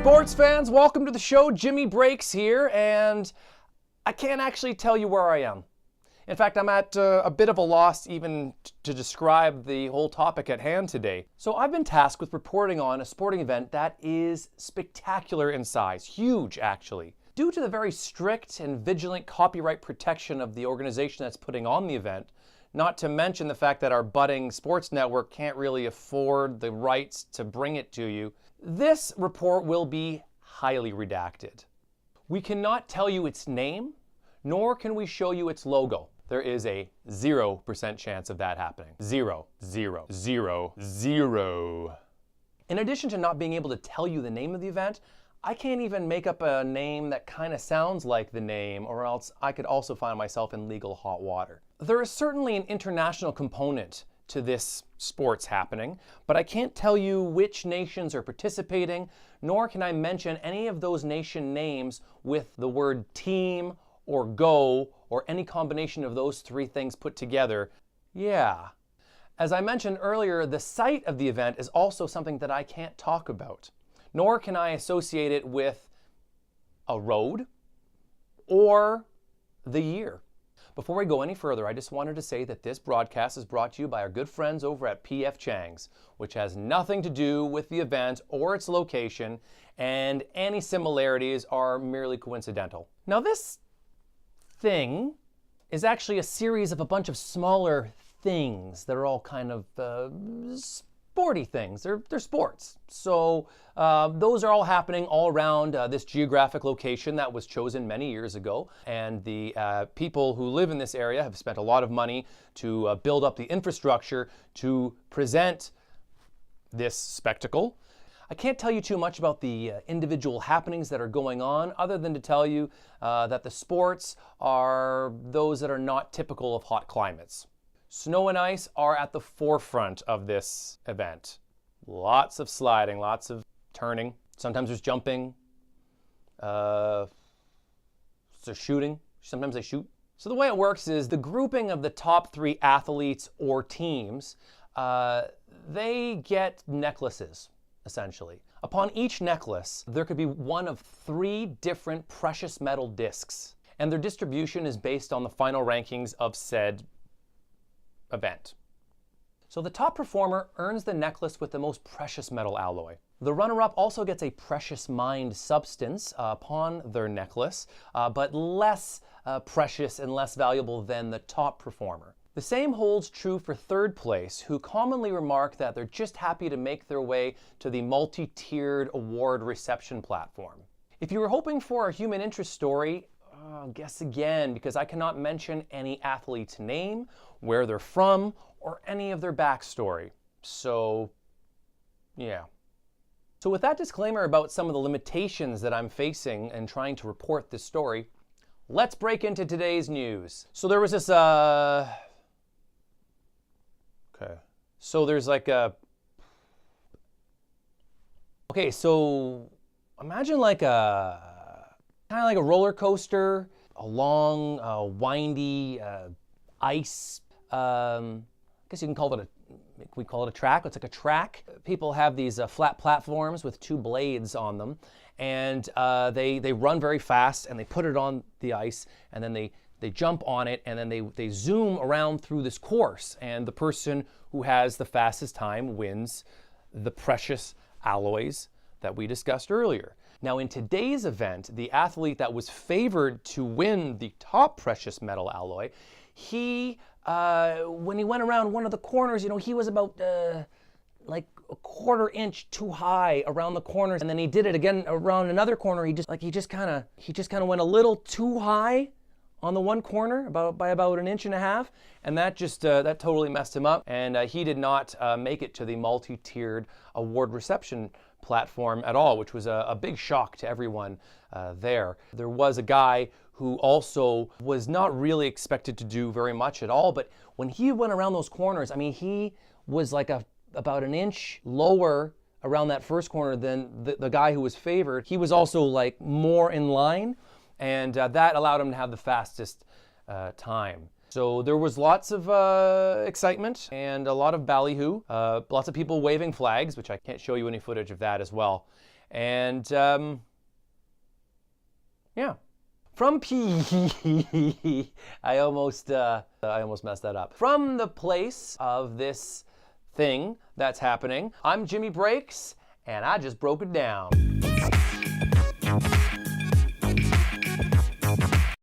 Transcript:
Sports fans, welcome to the show. Jimmy Breaks here, and I can't actually tell you where I am. In fact, I'm at a bit of a loss even to describe the whole topic at hand today. So I've been tasked with reporting on a sporting event that is spectacular in size, huge actually. Due to the very strict and vigilant copyright protection of the organization that's putting on the event, not to mention the fact that our budding sports network can't really afford the rights to bring it to you, this report will be highly redacted. We cannot tell you its name, nor can we show you its logo. There is a 0% chance of that happening. 0, 0, 0, 0. In addition to not being able to tell you the name of the event, I can't even make up a name that kind of sounds like the name, or else I could also find myself in legal hot water. There is certainly an international component to this sports happening, but I can't tell you which nations are participating, nor can I mention any of those nation names with the word team or go or any combination of those three things put together. Yeah. As I mentioned earlier, the site of the event is also something that I can't talk about, nor can I associate it with a road or the year. Before we go any further, I just wanted to say that this broadcast is brought to you by our good friends over at PF Chang's, which has nothing to do with the event or its location, and any similarities are merely coincidental. Now this thing is actually a series of a bunch of smaller things that are all kind of sporty things. They're sports. So those are all happening all around this geographic location that was chosen many years ago. And the people who live in this area have spent a lot of money to build up the infrastructure to present this spectacle. I can't tell you too much about the individual happenings that are going on, other than to tell you that the sports are those that are not typical of hot climates. Snow and ice are at the forefront of this event. Lots of sliding, lots of turning. Sometimes there's jumping. There's shooting. Sometimes they shoot. So the way it works is the grouping of the top 3 athletes or teams, they get necklaces, essentially. Upon each necklace, there could be one of 3 different precious metal discs, and their distribution is based on the final rankings of said event. So the top performer earns the necklace with the most precious metal alloy. The runner-up also gets a precious mined substance upon their necklace, but less precious and less valuable than the top performer. The same holds true for third place, who commonly remark that they're just happy to make their way to the multi-tiered award reception platform. If you were hoping for a human interest story, guess again, because I cannot mention any athlete's name, where they're from, or any of their backstory. So, yeah. So with that disclaimer about some of the limitations that I'm facing in trying to report this story, let's break into today's news. So there was this, So there's like a, so imagine like a, kind of like a roller coaster, a long, windy ice, I guess you can call it we call it a track. It's like a track. People have these flat platforms with 2 blades on them, and they run very fast, and they put it on the ice, and then they jump on it, and then they zoom around through this course, and the person who has the fastest time wins the precious alloys that we discussed earlier. Now in today's event, the athlete that was favored to win the top precious metal alloy, he, when he went around one of the corners, he was about like a 1/4 inch too high around the corners, and then he did it again around another corner. He just kind of went a little too high on the one corner by about 1.5 inches, and that just that totally messed him up, and he did not make it to the multi-tiered award reception platform at all, which was a big shock to everyone there. There was a guy who also was not really expected to do very much at all, but when he went around those corners, I mean, he was like about 1 inch lower around that first corner than the guy who was favored. He was also like more in line, and that allowed him to have the fastest time. So there was lots of excitement and a lot of ballyhoo, lots of people waving flags, which I can't show you any footage of that as well. And yeah. From I almost messed that up. From the place of this thing that's happening, I'm Jimmy Breaks, and I just broke it down.